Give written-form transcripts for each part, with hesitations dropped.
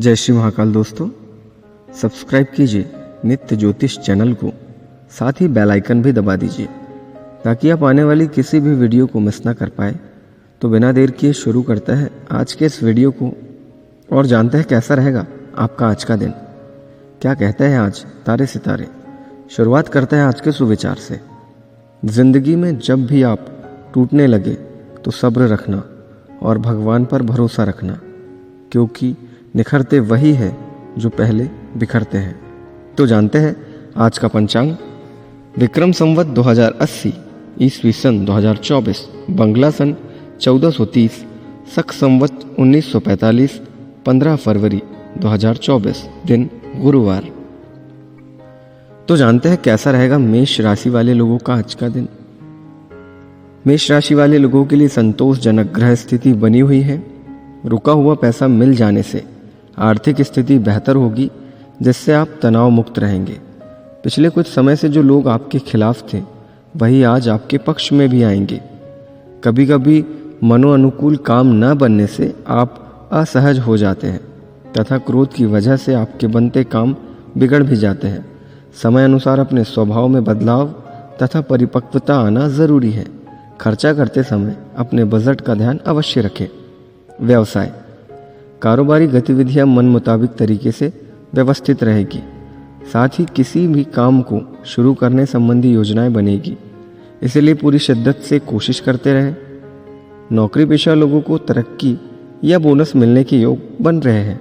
जय श्री महाकाल दोस्तों, सब्सक्राइब कीजिए नित्य ज्योतिष चैनल को, साथ ही बेल आइकन भी दबा दीजिए ताकि आप आने वाली किसी भी वीडियो को मिस ना कर पाए। तो बिना देर किए शुरू करते हैं आज के इस वीडियो को और जानते हैं कैसा रहेगा आपका आज का दिन। क्या कहते हैं आज तारे सितारे। शुरुआत करते हैं आज के सुविचार से। जिंदगी में जब भी आप टूटने लगे तो सब्र रखना और भगवान पर भरोसा रखना, क्योंकि निखरते वही है जो पहले बिखरते हैं। तो जानते हैं आज का पंचांग। विक्रम संवत 2080 ईस्वी सन 2024 बंगला सन 1430 शक संवत 1945 15 फरवरी 2024 दिन गुरुवार। तो जानते हैं कैसा रहेगा मेष राशि वाले लोगों का आज का दिन। मेष राशि वाले लोगों के लिए संतोषजनक ग्रह स्थिति बनी हुई है। रुका हुआ पैसा मिल जाने से आर्थिक स्थिति बेहतर होगी, जिससे आप तनाव मुक्त रहेंगे। पिछले कुछ समय से जो लोग आपके खिलाफ थे वही आज आपके पक्ष में भी आएंगे। कभी कभी मनोअनुकूल काम न बनने से आप असहज हो जाते हैं तथा क्रोध की वजह से आपके बनते काम बिगड़ भी जाते हैं। समय अनुसार अपने स्वभाव में बदलाव तथा परिपक्वता आना जरूरी है। खर्चा करते समय अपने बजट का ध्यान अवश्य रखें। व्यवसाय, कारोबारी गतिविधियां मन मुताबिक तरीके से व्यवस्थित रहेगी। साथ ही किसी भी काम को शुरू करने संबंधी योजनाएं बनेगी, इसलिए पूरी शिद्दत से कोशिश करते रहें। नौकरी पेशा लोगों को तरक्की या बोनस मिलने के योग बन रहे हैं।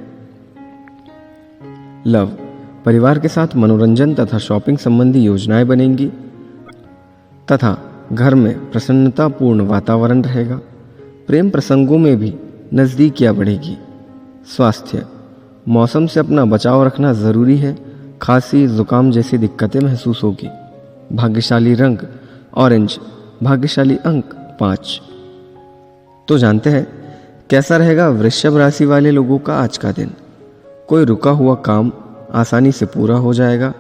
लव, परिवार के साथ मनोरंजन तथा शॉपिंग संबंधी योजनाएं बनेंगी तथा घर में प्रसन्नतापूर्ण वातावरण रहेगा। प्रेम प्रसंगों में भी नजदीकियां बढ़ेगी। स्वास्थ्य, मौसम से अपना बचाव रखना जरूरी है। खांसी जुकाम जैसी दिक्कतें महसूस होगी। भाग्यशाली रंग ऑरेंज, भाग्यशाली अंक 5। तो जानते हैं कैसा रहेगा वृषभ राशि वाले लोगों का आज का दिन। कोई रुका हुआ काम आसानी से पूरा हो जाएगा।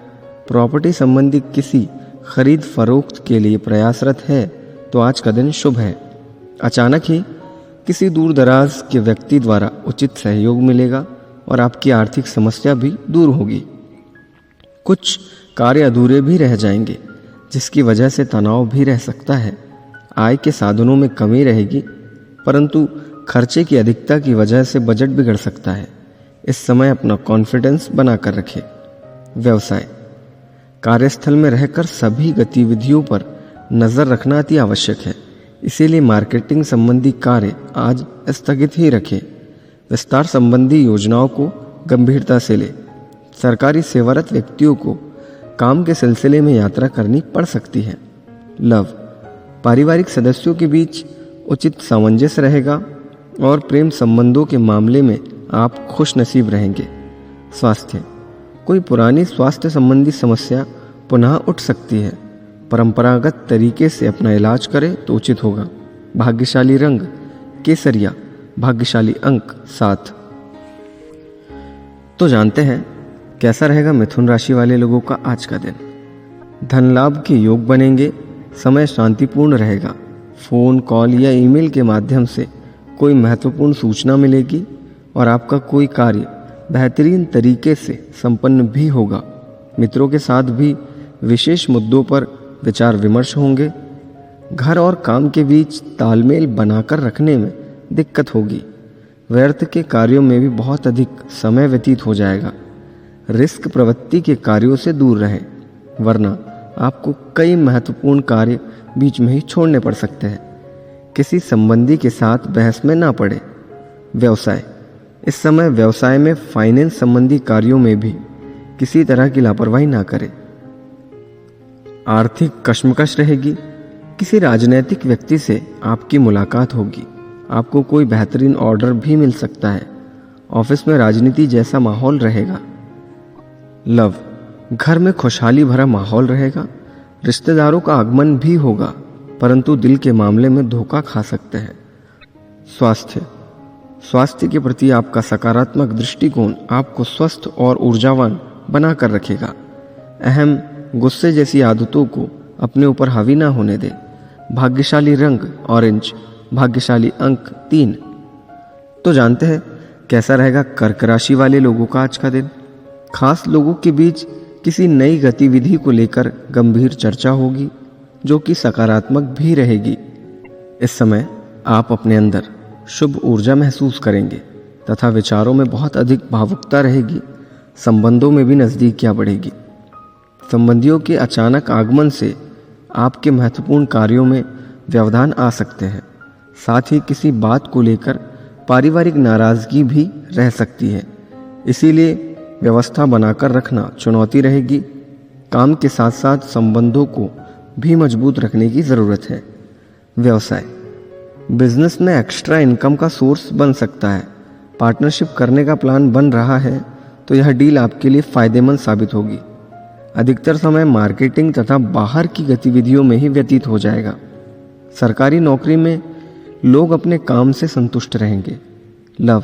प्रॉपर्टी संबंधी किसी खरीद फरोख्त के लिए प्रयासरत है तो आज का दिन शुभ है। अचानक ही किसी दूर दराज के व्यक्ति द्वारा उचित सहयोग मिलेगा और आपकी आर्थिक समस्या भी दूर होगी। कुछ कार्य अधूरे भी रह जाएंगे, जिसकी वजह से तनाव भी रह सकता है। आय के साधनों में कमी रहेगी, परंतु खर्चे की अधिकता की वजह से बजट बिगड़ सकता है। इस समय अपना कॉन्फिडेंस बनाकर रखें। व्यवसाय, कार्यस्थल में रहकर सभी गतिविधियों पर नजर रखना अति आवश्यक है, इसीलिए मार्केटिंग संबंधी कार्य आज स्थगित ही रखें। विस्तार संबंधी योजनाओं को गंभीरता से लें। सरकारी सेवारत व्यक्तियों को काम के सिलसिले में यात्रा करनी पड़ सकती है। लव, पारिवारिक सदस्यों के बीच उचित सामंजस्य रहेगा और प्रेम संबंधों के मामले में आप खुश नसीब रहेंगे। स्वास्थ्य, कोई पुरानी स्वास्थ्य संबंधी समस्या पुनः उठ सकती है। परंपरागत तरीके से अपना इलाज करें तो उचित होगा। भाग्यशाली रंग केसरिया, भाग्यशाली अंक 7। तो जानते हैं कैसा रहेगा मिथुन राशि वाले लोगों का आज का दिन। धन लाभ के योग बनेंगे। समय शांतिपूर्ण रहेगा। फोन कॉल या ईमेल के माध्यम से कोई महत्वपूर्ण सूचना मिलेगी और आपका कोई कार्य बेहतरीन तरीके से संपन्न भी होगा। मित्रों के साथ भी विशेष मुद्दों पर विचार विमर्श होंगे। घर और काम के बीच तालमेल बनाकर रखने में दिक्कत होगी। व्यर्थ के कार्यों में भी बहुत अधिक समय व्यतीत हो जाएगा। रिस्क प्रवृत्ति के कार्यों से दूर रहें, वरना आपको कई महत्वपूर्ण कार्य बीच में ही छोड़ने पड़ सकते हैं। किसी संबंधी के साथ बहस में ना पड़े। व्यवसाय, इस समय व्यवसाय में फाइनेंस संबंधी कार्यों में भी किसी तरह की लापरवाही ना करें। आर्थिक कश्मकश रहेगी। किसी राजनीतिक व्यक्ति से आपकी मुलाकात होगी। आपको कोई बेहतरीन ऑर्डर भी मिल सकता है। ऑफिस में राजनीति जैसा माहौल रहेगा। लव, घर में खुशहाली भरा माहौल रहेगा। रिश्तेदारों का आगमन भी होगा, परंतु दिल के मामले में धोखा खा सकते हैं। स्वास्थ्य, स्वास्थ्य के प्रति आपका सकारात्मक दृष्टिकोण आपको स्वस्थ और ऊर्जावान बनाकर रखेगा। अहम गुस्से जैसी आदतों को अपने ऊपर हावी ना होने दें। भाग्यशाली रंग ऑरेंज, भाग्यशाली अंक 3। तो जानते हैं कैसा रहेगा कर्क राशि वाले लोगों का आज का दिन। खास लोगों के बीच किसी नई गतिविधि को लेकर गंभीर चर्चा होगी जो कि सकारात्मक भी रहेगी। इस समय आप अपने अंदर शुभ ऊर्जा महसूस करेंगे तथा विचारों में बहुत अधिक भावुकता रहेगी। संबंधों में भी नज़दीकियाँ बढ़ेगी। संबंधियों के अचानक आगमन से आपके महत्वपूर्ण कार्यों में व्यवधान आ सकते हैं। साथ ही किसी बात को लेकर पारिवारिक नाराजगी भी रह सकती है, इसीलिए व्यवस्था बनाकर रखना चुनौती रहेगी। काम के साथ साथ संबंधों को भी मजबूत रखने की ज़रूरत है। व्यवसाय, बिजनेस में एक्स्ट्रा इनकम का सोर्स बन सकता है। पार्टनरशिप करने का प्लान बन रहा है तो यह डील आपके लिए फ़ायदेमंद साबित होगी। अधिकतर समय मार्केटिंग तथा बाहर की गतिविधियों में ही व्यतीत हो जाएगा। सरकारी नौकरी में लोग अपने काम से संतुष्ट रहेंगे। लव,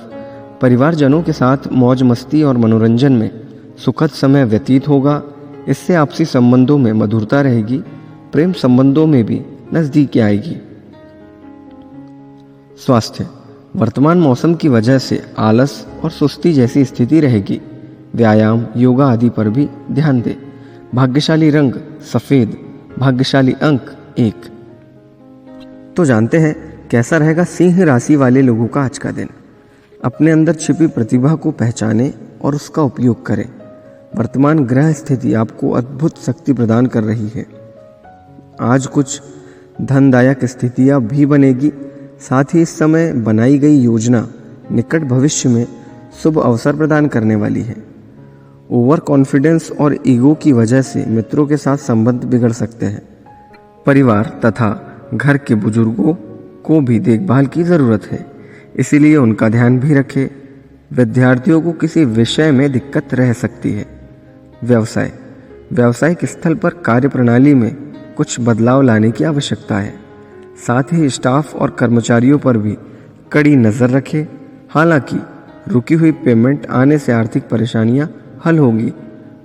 परिवारजनों के साथ मौज मस्ती और मनोरंजन में सुखद समय व्यतीत होगा। इससे आपसी संबंधों में मधुरता रहेगी। प्रेम संबंधों में भी नज़दीकी आएगी। स्वास्थ्य, वर्तमान मौसम की वजह से आलस और सुस्ती जैसी स्थिति रहेगी। व्यायाम, योगा आदि पर भी ध्यान दें। भाग्यशाली रंग सफ़ेद, भाग्यशाली अंक 1। तो जानते हैं कैसा रहेगा सिंह राशि वाले लोगों का आज का दिन। अपने अंदर छिपी प्रतिभा को पहचानें और उसका उपयोग करें। वर्तमान ग्रह स्थिति आपको अद्भुत शक्ति प्रदान कर रही है। आज कुछ धनदायक स्थितियां भी बनेगी। साथ ही इस समय बनाई गई योजना निकट भविष्य में शुभ अवसर प्रदान करने वाली है। ओवर कॉन्फिडेंस और ईगो की वजह से मित्रों के साथ संबंध बिगड़ सकते हैं। परिवार तथा घर के बुजुर्गों को भी देखभाल की ज़रूरत है, इसीलिए उनका ध्यान भी रखें। विद्यार्थियों को किसी विषय में दिक्कत रह सकती है। व्यवसाय, व्यावसायिक स्थल पर कार्यप्रणाली में कुछ बदलाव लाने की आवश्यकता है। साथ ही स्टाफ और कर्मचारियों पर भी कड़ी नज़र रखें। हालांकि रुकी हुई पेमेंट आने से आर्थिक परेशानियां हल होगी।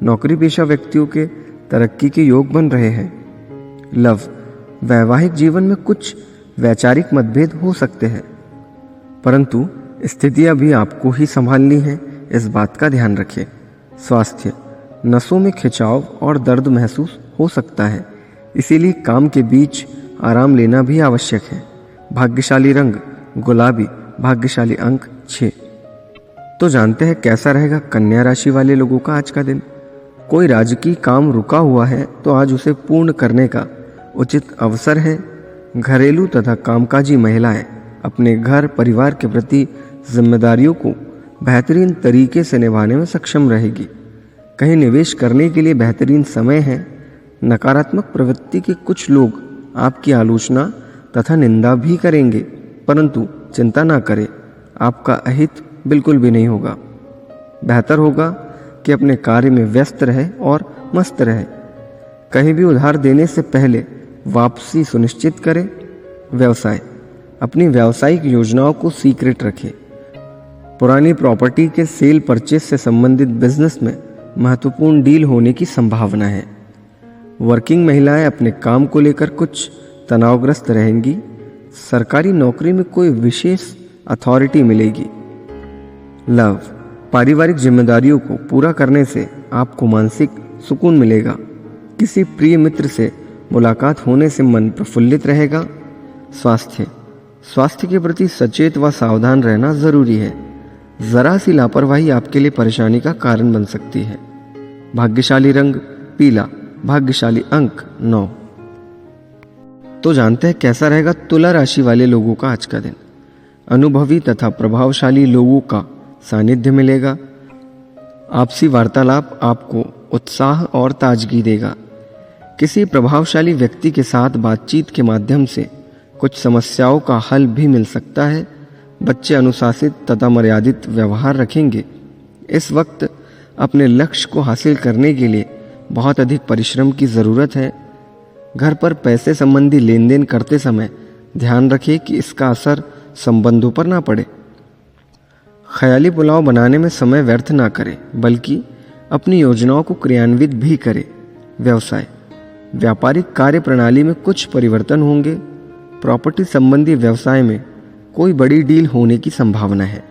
नौकरी पेशा व्यक्तियों के तरक्की के योग बन रहे हैं। लव, वैवाहिक जीवन में कुछ वैचारिक मतभेद हो सकते हैं, परंतु स्थितियां भी आपको ही संभालनी है, इस बात का ध्यान रखें। स्वास्थ्य, नसों में खिंचाव और दर्द महसूस हो सकता है, इसीलिए काम के बीच आराम लेना भी आवश्यक है। भाग्यशाली रंग गुलाबी, भाग्यशाली अंक 6। तो जानते हैं कैसा रहेगा कन्या राशि वाले लोगों का आज का दिन। कोई राजकीय काम रुका हुआ है तो आज उसे पूर्ण करने का उचित अवसर है। घरेलू तथा कामकाजी महिलाएं अपने घर परिवार के प्रति जिम्मेदारियों को बेहतरीन तरीके से निभाने में सक्षम रहेगी। कहीं निवेश करने के लिए बेहतरीन समय है। नकारात्मक प्रवृत्ति के कुछ लोग आपकी आलोचना तथा निंदा भी करेंगे, परंतु चिंता ना करें, आपका अहित बिल्कुल भी नहीं होगा। बेहतर होगा कि अपने कार्य में व्यस्त रहे और मस्त रहे। कहीं भी उधार देने से पहले वापसी सुनिश्चित करें। व्यवसाय, अपनी व्यावसायिक योजनाओं को सीक्रेट रखें। पुरानी प्रॉपर्टी के सेल परचेज से संबंधित बिजनेस में महत्वपूर्ण डील होने की संभावना है। वर्किंग महिलाएं अपने काम को लेकर कुछ तनावग्रस्त रहेंगी। सरकारी नौकरी में कोई विशेष अथॉरिटी मिलेगी। लव, पारिवारिक जिम्मेदारियों को पूरा करने से आपको मानसिक सुकून मिलेगा। किसी प्रिय मित्र से मुलाकात होने से मन प्रफुल्लित रहेगा। स्वास्थ्य, स्वास्थ्य के प्रति सचेत व सावधान रहना जरूरी है। जरा सी लापरवाही आपके लिए परेशानी का कारण बन सकती है। भाग्यशाली रंग पीला, भाग्यशाली अंक 9। तो जानते हैं कैसा रहेगा तुला राशि वाले लोगों का आज का दिन। अनुभवी तथा प्रभावशाली लोगों का सानिध्य मिलेगा। आपसी वार्तालाप आपको उत्साह और ताजगी देगा। किसी प्रभावशाली व्यक्ति के साथ बातचीत के माध्यम से कुछ समस्याओं का हल भी मिल सकता है। बच्चे अनुशासित तथा मर्यादित व्यवहार रखेंगे। इस वक्त अपने लक्ष्य को हासिल करने के लिए बहुत अधिक परिश्रम की ज़रूरत है। घर पर पैसे संबंधी लेन देन करते समय ध्यान रखें कि इसका असर संबंधों पर ना पड़े। ख्याली पुलाव बनाने में समय व्यर्थ ना करें, बल्कि अपनी योजनाओं को क्रियान्वित भी करें। व्यवसाय, व्यापारिक कार्य प्रणाली में कुछ परिवर्तन होंगे। प्रॉपर्टी संबंधी व्यवसाय में कोई बड़ी डील होने की संभावना है।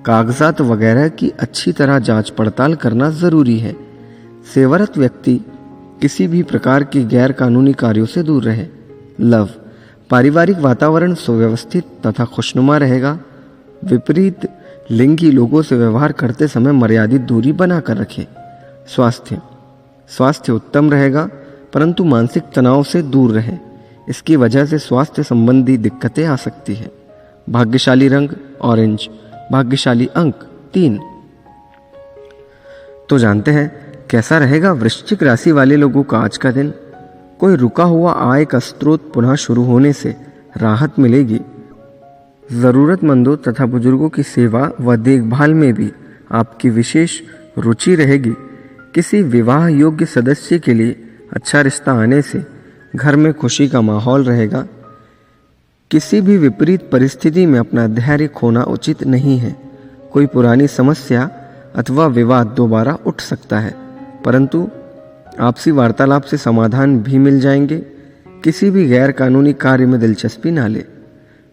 कागजात वगैरह की अच्छी तरह जांच पड़ताल करना जरूरी है। सेवारत व्यक्ति किसी भी प्रकार के गैर कानूनी कार्यों से दूर रहे। लव, पारिवारिक वातावरण सुव्यवस्थित तथा खुशनुमा रहेगा। विपरीत लिंगी लोगों से व्यवहार करते समय मर्यादित दूरी बनाकर रखें। स्वास्थ्य उत्तम रहेगा, परंतु मानसिक तनाव से दूर रहें। इसकी वजह से स्वास्थ्य संबंधी दिक्कतें आ सकती है। भाग्यशाली रंग ऑरेंज, भाग्यशाली अंक 3। तो जानते हैं कैसा रहेगा वृश्चिक राशि वाले लोगों का आज का दिन। कोई रुका हुआ आय का स्रोत पुनः शुरू होने से राहत मिलेगी। जरूरतमंदों तथा बुजुर्गों की सेवा व देखभाल में भी आपकी विशेष रुचि रहेगी। किसी विवाह योग्य सदस्य के लिए अच्छा रिश्ता आने से घर में खुशी का माहौल रहेगा। किसी भी विपरीत परिस्थिति में अपना धैर्य खोना उचित नहीं है। कोई पुरानी समस्या अथवा विवाद दोबारा उठ सकता है, परंतु आपसी वार्तालाप से समाधान भी मिल जाएंगे। किसी भी गैर कानूनी कार्य में दिलचस्पी ना ले।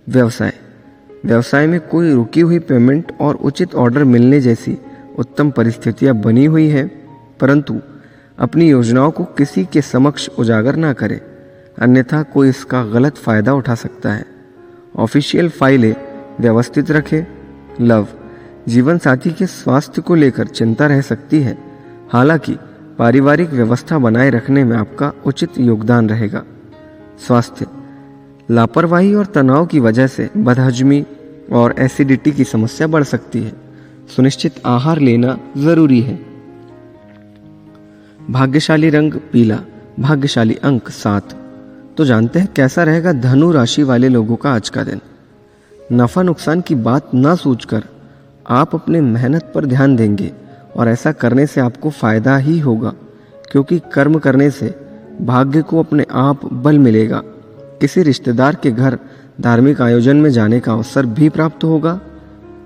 व्यवसाय में कोई रुकी हुई पेमेंट और उचित ऑर्डर मिलने जैसी उत्तम परिस्थितियां बनी हुई है, परंतु अपनी योजनाओं को किसी के समक्ष उजागर ना करें, अन्यथा कोई इसका गलत फायदा उठा सकता है। ऑफिशियल फाइलें व्यवस्थित रखें। लव, जीवन साथी के स्वास्थ्य को लेकर चिंता रह सकती है, हालांकि पारिवारिक व्यवस्था बनाए रखने में आपका उचित योगदान रहेगा। स्वास्थ्य, लापरवाही और तनाव की वजह से बदहजमी और एसिडिटी की समस्या बढ़ सकती है। सुनिश्चित आहार लेना जरूरी है। भाग्यशाली रंग पीला, भाग्यशाली अंक 7। तो जानते हैं कैसा रहेगा धनु राशि वाले लोगों का आज का दिन। नफा नुकसान की बात ना सोचकर आप अपने मेहनत पर ध्यान देंगे और ऐसा करने से आपको फायदा ही होगा, क्योंकि कर्म करने से भाग्य को अपने आप बल मिलेगा। किसी रिश्तेदार के घर धार्मिक आयोजन में जाने का अवसर भी प्राप्त होगा।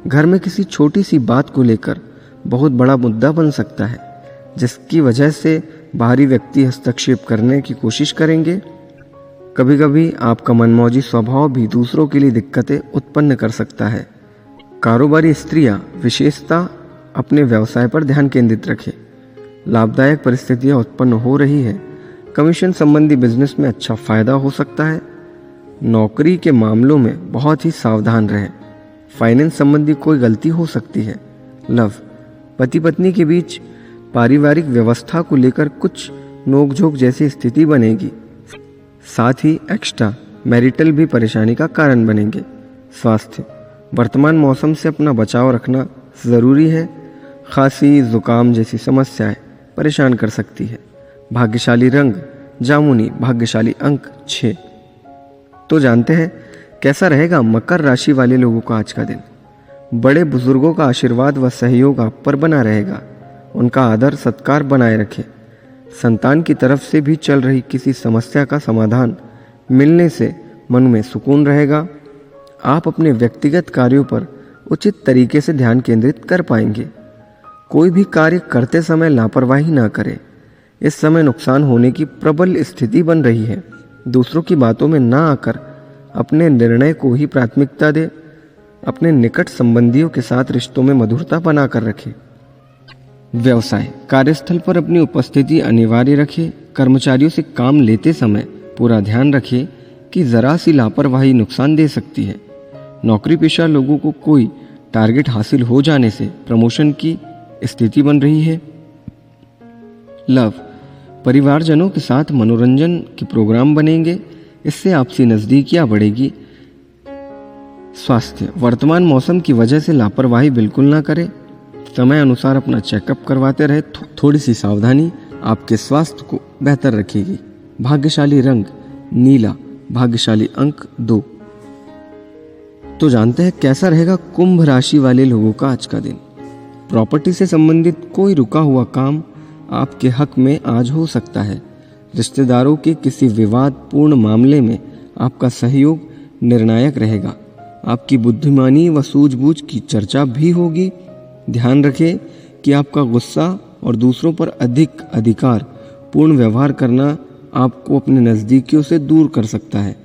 घर में किसी छोटी सी बात को लेकर बहुत बड़ा मुद्दा बन सकता है, जिसकी वजह से बाहरी व्यक्ति हस्तक्षेप करने की कोशिश करेंगे। कभी कभी आपका मनमौजी स्वभाव भी दूसरों के लिए दिक्कतें उत्पन्न कर सकता है। कारोबारी स्त्रियां विशेषता अपने व्यवसाय पर ध्यान केंद्रित रखें। लाभदायक परिस्थितियां उत्पन्न हो रही है। कमीशन संबंधी बिजनेस में अच्छा फायदा हो सकता है। नौकरी के मामलों में बहुत ही सावधान रहें। फाइनेंस संबंधी कोई गलती हो सकती है। लव, पति पत्नी के बीच पारिवारिक व्यवस्था को लेकर कुछ नोकझोंक जैसी स्थिति बनेगी। साथ ही एक्स्ट्रा मैरिटल भी परेशानी का कारण बनेंगे। स्वास्थ्य, वर्तमान मौसम से अपना बचाव रखना ज़रूरी है। खांसी जुकाम जैसी समस्याएं परेशान कर सकती है। भाग्यशाली रंग जामुनी, भाग्यशाली अंक 6। तो जानते हैं कैसा रहेगा मकर राशि वाले लोगों का आज का दिन। बड़े बुजुर्गों का आशीर्वाद व सहयोग आप पर बना रहेगा। उनका आदर सत्कार बनाए रखें। संतान की तरफ से भी चल रही किसी समस्या का समाधान मिलने से मन में सुकून रहेगा। आप अपने व्यक्तिगत कार्यों पर उचित तरीके से ध्यान केंद्रित कर पाएंगे। कोई भी कार्य करते समय लापरवाही ना करें। इस समय नुकसान होने की प्रबल स्थिति बन रही है। दूसरों की बातों में ना आकर अपने निर्णय को ही प्राथमिकता दें। अपने निकट संबंधियों के साथ रिश्तों में मधुरता बनाकर रखें। व्यवसाय, कार्यस्थल पर अपनी उपस्थिति अनिवार्य रखें। कर्मचारियों से काम लेते समय पूरा ध्यान रखें कि जरा सी लापरवाही नुकसान दे सकती है। नौकरी पेशा लोगों को कोई टारगेट हासिल हो जाने से प्रमोशन की स्थिति बन रही है। लव, परिवारजनों के साथ मनोरंजन के प्रोग्राम बनेंगे। इससे आपसी नजदीकियां बढ़ेगी। स्वास्थ्य, वर्तमान मौसम की वजह से लापरवाही बिल्कुल ना करें। समय अनुसार अपना चेकअप करवाते रहे। थोड़ी सी सावधानी आपके स्वास्थ्य को बेहतर रखेगी। भाग्यशाली रंग नीला, भाग्यशाली अंक 2। तो जानते हैं कैसा रहेगा कुंभ राशि वाले लोगों का आज का दिन। प्रॉपर्टी से संबंधित कोई रुका हुआ काम आपके हक में आज हो सकता है। रिश्तेदारों के किसी विवादपूर्ण मामले में आपका सहयोग निर्णायक रहेगा। आपकी बुद्धिमानी व सूझबूझ की चर्चा भी होगी। ध्यान रखें कि आपका गुस्सा और दूसरों पर अधिक अधिकार पूर्ण व्यवहार करना आपको अपने नज़दीकियों से दूर कर सकता है।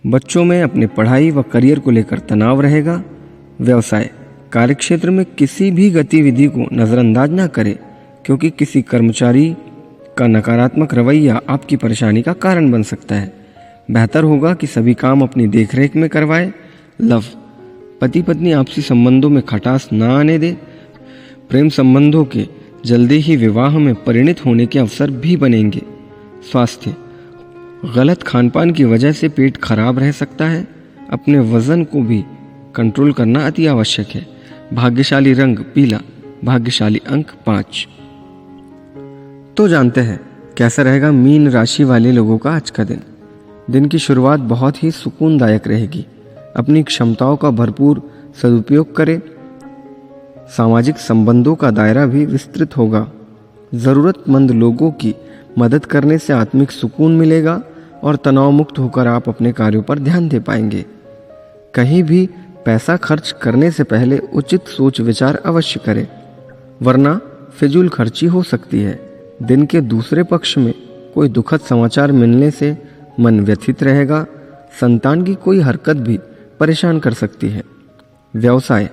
बच्चों में अपने पढ़ाई व करियर को लेकर तनाव रहेगा। व्यवसाय, कार्यक्षेत्र में किसी भी गतिविधि को नज़रअंदाज ना करें, क्योंकि किसी कर्मचारी का नकारात्मक रवैया आपकी परेशानी का कारण बन सकता है। बेहतर होगा कि सभी काम अपनी देखरेख में करवाएं। लव, पति पत्नी आपसी संबंधों में खटास ना आने दे। प्रेम संबंधों के जल्दी ही विवाह में परिणत होने के अवसर भी बनेंगे। स्वास्थ्य, गलत खानपान की वजह से पेट खराब रह सकता है। अपने वजन को भी कंट्रोल करना अति आवश्यक है। भाग्यशाली रंग पीला, भाग्यशाली अंक 5। तो जानते हैं कैसा रहेगा मीन राशि वाले लोगों का आज का दिन। दिन की शुरुआत बहुत ही सुकूनदायक रहेगी। अपनी क्षमताओं का भरपूर सदुपयोग करें। सामाजिक संबंधों का दायरा भी विस्तृत होगा। ज़रूरतमंद लोगों की मदद करने से आत्मिक सुकून मिलेगा और तनाव मुक्त होकर आप अपने कार्यों पर ध्यान दे पाएंगे। कहीं भी पैसा खर्च करने से पहले उचित सोच विचार अवश्य करें, वरना फिजूल खर्ची हो सकती है। दिन के दूसरे पक्ष में कोई दुखद समाचार मिलने से मन व्यथित रहेगा। संतान की कोई हरकत भी परेशान कर सकती है। व्यवसाय,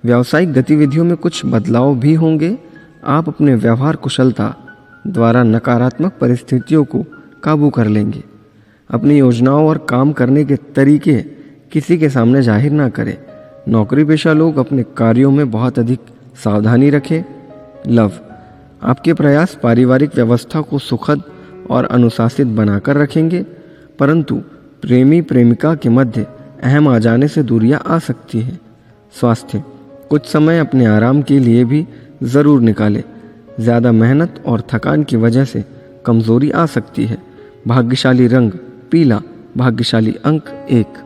व्यावसायिक गतिविधियों में कुछ बदलाव भी होंगे। आप अपने व्यवहार कुशलता द्वारा नकारात्मक परिस्थितियों को काबू कर लेंगे। अपनी योजनाओं और काम करने के तरीके किसी के सामने जाहिर ना करें। नौकरी पेशा लोग अपने कार्यों में बहुत अधिक सावधानी रखें। लव, आपके प्रयास पारिवारिक व्यवस्था को सुखद और अनुशासित बनाकर रखेंगे, परंतु प्रेमी प्रेमिका के मध्य अहम आ जाने से दूरियां आ सकती हैं। स्वास्थ्य, कुछ समय अपने आराम के लिए भी ज़रूर निकालें। ज़्यादा मेहनत और थकान की वजह से कमज़ोरी आ सकती है। भाग्यशाली रंग पीला, भाग्यशाली अंक 1।